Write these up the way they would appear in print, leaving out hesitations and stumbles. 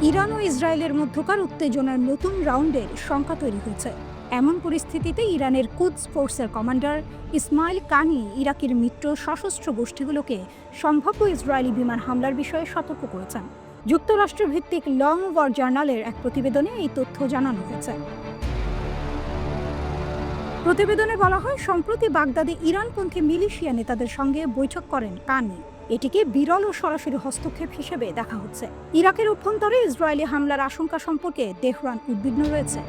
Iran ও ইসরায়েলের মধ্যকার উত্তেজনার নতুন রাউন্ডের শঙ্কা তৈরি হয়েছে। এমন পরিস্থিতিতে ইরানের কুদস ফোর্সের কমান্ডার ইসমাইল কানি ইরাকের মিত্র সশস্ত্র গোষ্ঠীগুলোকে সম্ভাব্য ইসরায়েলি বিমান হামলার বিষয়ে সতর্ক করেছেন। যুক্তরাষ্ট্র ভিত্তিক লং ওয়ার জার্নালের এক প্রতিবেদনে এই তথ্য জানানো হয়েছে। প্রতিবেদনে বলা হয়, সম্প্রতি বাগদাদে ইরানপন্থী মিলিশিয়া নেতাদের সঙ্গে বৈঠক করেন কানি। এটিকে বিরল ও সরাসরি হস্তক্ষেপ হিসেবে দেখা হচ্ছে। ইরাকের অভ্যন্তরে ইসরায়েলি হামলার আশঙ্কা সম্পর্কে তেহরান উদ্বিগ্ন রয়েছে।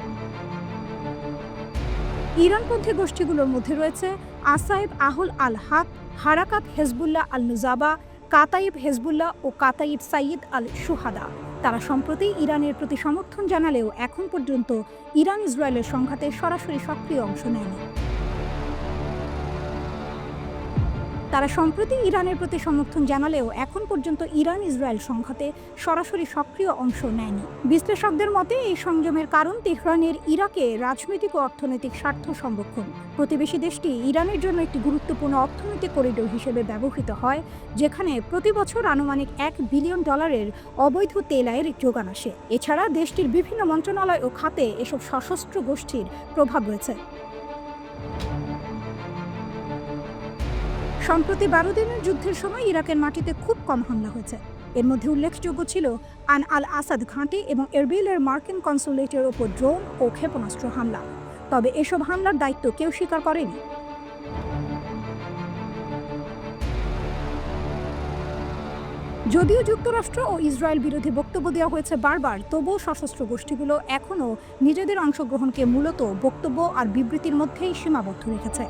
ইরানপন্থী গোষ্ঠীগুলোর মধ্যে রয়েছে আসাইব আহুল আল হক, হারাকাত হেজবুল্লাহ আল নুজাবা, কাতাইব হেজবুল্লাহ ও কাতাইব সাইয়দ আল সুহাদা। তারা সম্প্রতি ইরানের প্রতি সমর্থন জানালেও এখন পর্যন্ত ইরান ইসরায়েলের সংঘাতে সরাসরি সক্রিয় অংশ নেয়নি। বিশ্লেষকদের মতে এই সংযমের কারণ তেহরানের ইরাকে রাজনৈতিক ও অর্থনৈতিক স্বার্থ সংরক্ষণ। প্রতিবেশী দেশটি ইরানের জন্য একটি গুরুত্বপূর্ণ অর্থনৈতিক করিডোর হিসেবে ব্যবহৃত হয়, যেখানে প্রতি বছর আনুমানিক $1 বিলিয়ন অবৈধ তেল আয়ের যোগান আসে। এছাড়া দেশটির বিভিন্ন মন্ত্রণালয় ও খাতে এসব সশস্ত্র গোষ্ঠীর প্রভাব রয়েছে। সম্প্রতি 12 দিনের যুদ্ধের সময় ইরাকের মাটিতে খুব কম হামলা হয়েছে। এর মধ্যে উল্লেখযোগ্য ছিল আন আল আসাদ ঘাঁটি এবং এরবিলের মার্কিন কনসুলেটের ওপর ড্রোন ও ক্ষেপণাস্ত্র হামলা। তবে এসব হামলার দায়িত্ব কেউ স্বীকার করেনি। যদিও যুক্তরাষ্ট্র ও ইসরায়েল বিরোধী বক্তব্য দেওয়া হয়েছে বারবার, তবুও সশস্ত্র গোষ্ঠীগুলো এখনও নিজেদের অংশগ্রহণকে মূলত বক্তব্য আর বিবৃতির মধ্যেই সীমাবদ্ধ রেখেছে।